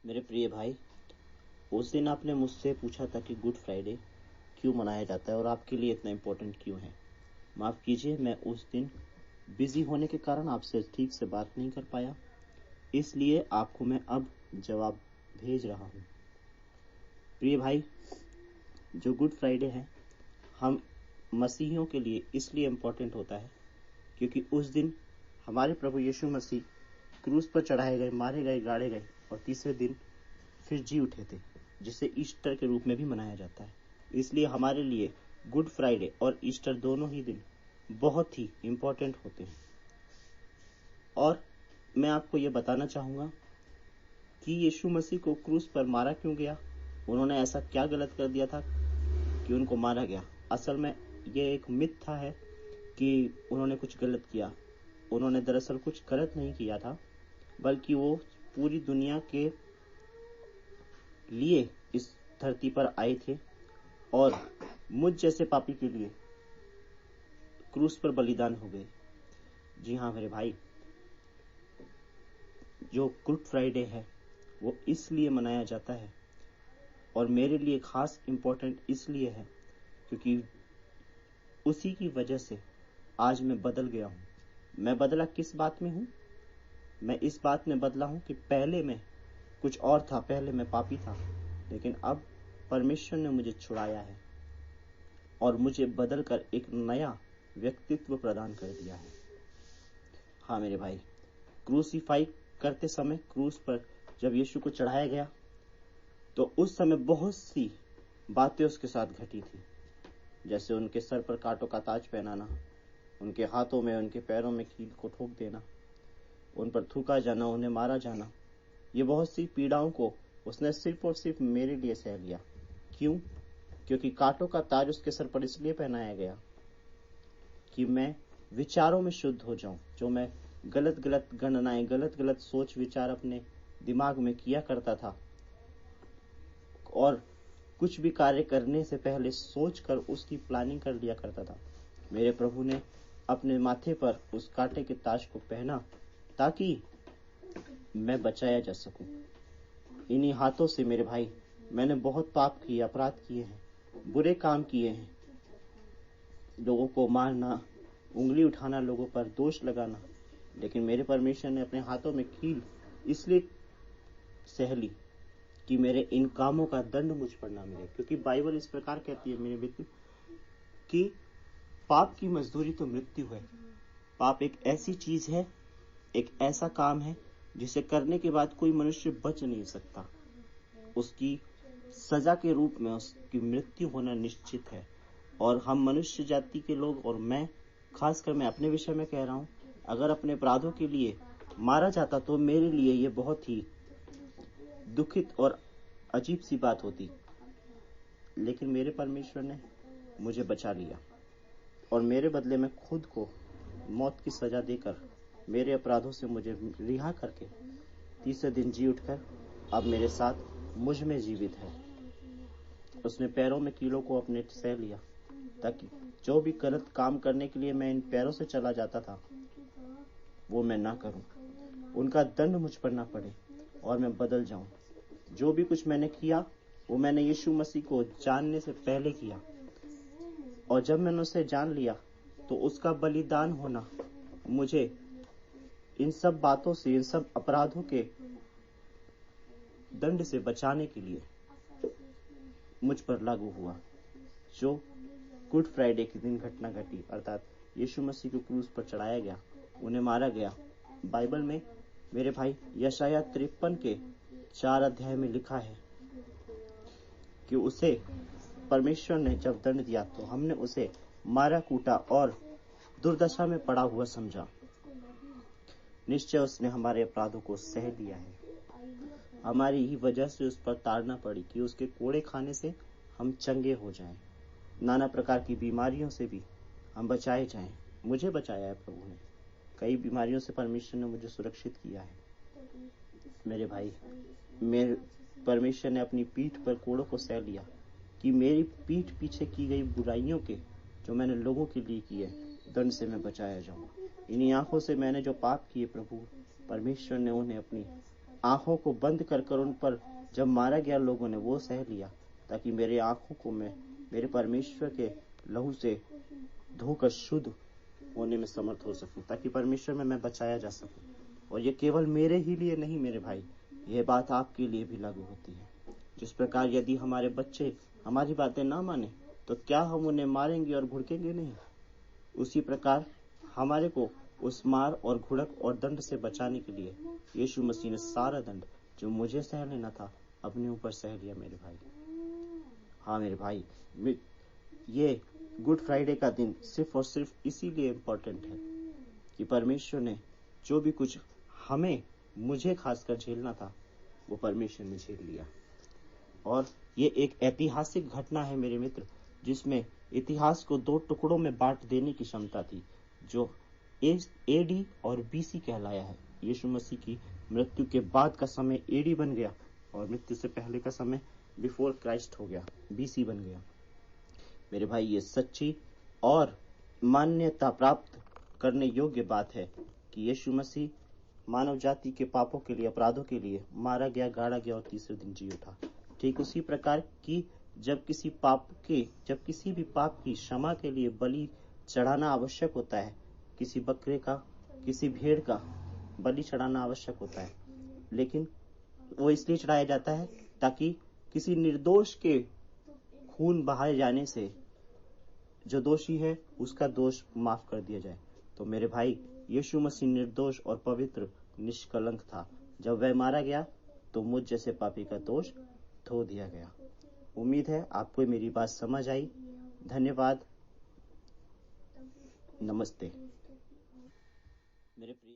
मेरे प्रिय भाई, उस दिन आपने मुझसे पूछा था कि गुड फ्राइडे क्यों मनाया जाता है और आपके लिए इतना इम्पोर्टेंट क्यों है। माफ़ कीजिए, मैं उस दिन बिजी होने के कारण आपसे ठीक से बात नहीं कर पाया, इसलिए आपको मैं अब जवाब भेज रहा हूँ। प्रिय भाई, जो गुड फ्राइडे है हम मसीहियों के लिए इसलिए इम्पोर्टेंट होता है क्योंकि उस दिन हमारे प्रभु यीशु मसीह क्रूस पर चढ़ाए गए, मारे गए, गाड़े गए और तीसरे दिन फिर जी उठे थे, जिसे ईस्टर के रूप में भी मनाया जाता है। इसलिए हमारे लिए गुड फ्राइडे और ईस्टर दोनों ही दिन बहुत ही इम्पोर्टेंट होते हैं। और मैं आपको ये बताना चाहूँगा कि यीशु मसीह को क्रूस पर मारा क्यों गया, उन्होंने ऐसा क्या गलत कर दिया था कि उनको मारा गया। असल में ये एक मिथ्या है कि उन्होंने कुछ गलत किया। उन्होंने दरअसल कुछ गलत नहीं किया था, बल्कि वो पूरी दुनिया के लिए इस धरती पर आए थे और मुझ जैसे पापी के लिए क्रूस पर बलिदान हो गए। जी हाँ मेरे भाई, जो गुड फ्राइडे है वो इसलिए मनाया जाता है और मेरे लिए खास इम्पोर्टेंट इसलिए है क्योंकि उसी की वजह से आज मैं बदल गया हूँ। मैं बदला किस बात में हूँ? मैं इस बात में बदला हूँ कि पहले मैं कुछ और था, पहले मैं पापी था, लेकिन अब परमेश्वर ने मुझे छुड़ाया है और मुझे बदलकर एक नया व्यक्तित्व प्रदान कर दिया है। हाँ मेरे भाई, क्रूसीफाई करते समय क्रूस पर जब यीशु को चढ़ाया गया तो उस समय बहुत सी बातें उसके साथ घटी थी, जैसे उनके सर पर कांटों का ताज पहनाना, उनके हाथों में उनके पैरों में कील को ठोक देना, उन पर थूका जाना, उन्हें मारा जाना। ये बहुत सी पीड़ाओं को उसने सिर्फ और सिर्फ मेरे लिए सह लिया। क्यों? क्योंकि कांटों का ताज उसके सर पर इसलिए पहनाया गया कि मैं विचारों में शुद्ध हो जाऊं। जो मैं गलत गलत गणनाएं, गलत गलत सोच विचार अपने दिमाग में किया करता था और कुछ भी कार्य करने से पहले सोचकर उसकी प्लानिंग कर लिया करता था, मेरे प्रभु ने अपने माथे पर उस कांटे के ताज को पहना ताकि मैं बचाया जा सकूं। इन्हीं हाथों से मेरे भाई मैंने बहुत पाप किए, अपराध किए हैं, बुरे काम किए हैं। लोगों को मारना, उंगली उठाना, लोगों पर दोष लगाना, लेकिन मेरे परमेश्वर ने अपने हाथों में कील इसलिए सह ली कि मेरे इन कामों का दंड मुझ पर ना मिले। क्योंकि बाइबल इस प्रकार कहती है मेरे मित्र कि पाप की मजदूरी तो मृत्यु है। पाप एक ऐसी चीज है, एक ऐसा काम है जिसे करने के बाद कोई मनुष्य बच नहीं सकता। उसकी सजा के रूप में उसकी मृत्यु होना निश्चित है। और हम मनुष्य जाति के लोग, और मैं खासकर मैं अपने विषय में कह रहा हूं, अगर अपने अपराधों के लिए मारा जाता तो मेरे लिए ये बहुत ही दुखित और अजीब सी बात होती। लेकिन मेरे परमेश्वर ने मुझे बचा लिया और मेरे बदले में खुद को मौत की सजा देकर मेरे अपराधों से मुझे रिहा करके तीसरे दिन जी उठकर अब मेरे साथ मुझ में जीवित है। उसने पैरों में कीलों को अपने सह लिया ताकि जो भी गलत काम करने के लिए मैं इन पैरों से चला जाता था वो मैं ना करूं, उनका दंड मुझ पर ना पड़े और मैं बदल जाऊं। जो भी कुछ मैंने किया वो मैंने यीशु मसीह को जानने से पहले किया, और जब मैंने उसे जान लिया तो उसका बलिदान होना मुझे इन सब बातों से, इन सब अपराधों के दंड से बचाने के लिए मुझ पर लागू हुआ। जो गुड फ्राइडे के दिन घटना घटी, अर्थात यीशु मसीह को क्रूस पर चढ़ाया गया, उन्हें मारा गया। बाइबल में मेरे भाई यशायाह 53 के 4 अध्याय में लिखा है कि उसे परमेश्वर ने जब दंड दिया तो हमने उसे मारा कूटा और दुर्दशा में पड़ा हुआ समझा। निश्चय उसने हमारे अपराधों को सह लिया है, हमारी ही वजह से उस पर ताड़ना पड़ी कि उसके कोड़े खाने से हम चंगे हो जाएं, नाना प्रकार की बीमारियों से भी हम बचाए जाएं। मुझे बचाया है प्रभु ने, कई बीमारियों से परमेश्वर ने मुझे सुरक्षित किया है। मेरे भाई, मेरे परमेश्वर ने अपनी पीठ पर कोड़ों को सह लिया कि मेरी पीठ पीछे की गई बुराइयों के, जो मैंने लोगों के लिए किए, दंड से मैं बचाया जाऊं। इन्हीं आंखों से मैंने जो पाप किए, प्रभु परमेश्वर ने उन्हें अपनी आंखों को बंद कर कर उन पर जब मारा गया लोगों ने वो सह लिया, ताकि मेरे आंखों को मैं मेरे परमेश्वर के लहू से धोकर शुद्ध होने में समर्थ हो सकूं, ताकि परमेश्वर में मैं बचाया जा सकूं। और ये केवल मेरे ही लिए नहीं मेरे भाई, यह बात आपके लिए भी लागू होती है। जिस प्रकार यदि हमारे बच्चे हमारी बातें ना माने तो क्या हम उन्हें मारेंगे और घुड़केंगे नहीं? उसी प्रकार हमारे को उस मार और घुड़क और दंड से बचाने के लिए यीशु मसीह ने सारा दंड जो मुझे सह लेना था अपने ऊपर सह लिया मेरे भाई। हाँ मेरे भाई, ये गुड फ्राइडे का दिन सिर्फ और सिर्फ इसीलिए इम्पोर्टेंट है कि परमेश्वर ने जो भी कुछ मुझे खासकर झेलना था वो परमेश्वर ने झेल लिया। और ये एक ऐतिहासिक घटना है मेरे मित्र, जिसमें इतिहास को 2 टुकड़ों में बांट देने की क्षमता थी, जो एडी और बीसी कहलाया है। यीशु मसीह की मृत्यु के बाद का समय एडी बन गया और मृत्यु से पहले का समय बिफोर क्राइस्ट हो गया, बीसी बन गया। मेरे भाई, ये सच्ची और मान्यता प्राप्त करने योग्य बात है कि यीशु मसीह मानव जाति के पापों के लिए, अपराधों के लिए मारा गया, गाड़ा गया और तीसरे दिन जी उठा। ठीक उसी प्रकार की जब किसी भी पाप की क्षमा के लिए बलि चढ़ाना आवश्यक होता है, किसी बकरे का, किसी भेड़ का बलि चढ़ाना आवश्यक होता है, लेकिन वो इसलिए चढ़ाया जाता है ताकि किसी निर्दोष के खून बहाए जाने से जो दोषी है उसका दोष माफ कर दिया जाए। तो मेरे भाई, यीशु मसीह निर्दोष और पवित्र निष्कलंक था। जब वह मारा गया तो मुझ जैसे पापी का दोष धो दिया गया। उम्मीद है आपको मेरी बात समझ आई। धन्यवाद। नमस्ते मेरे प्रिय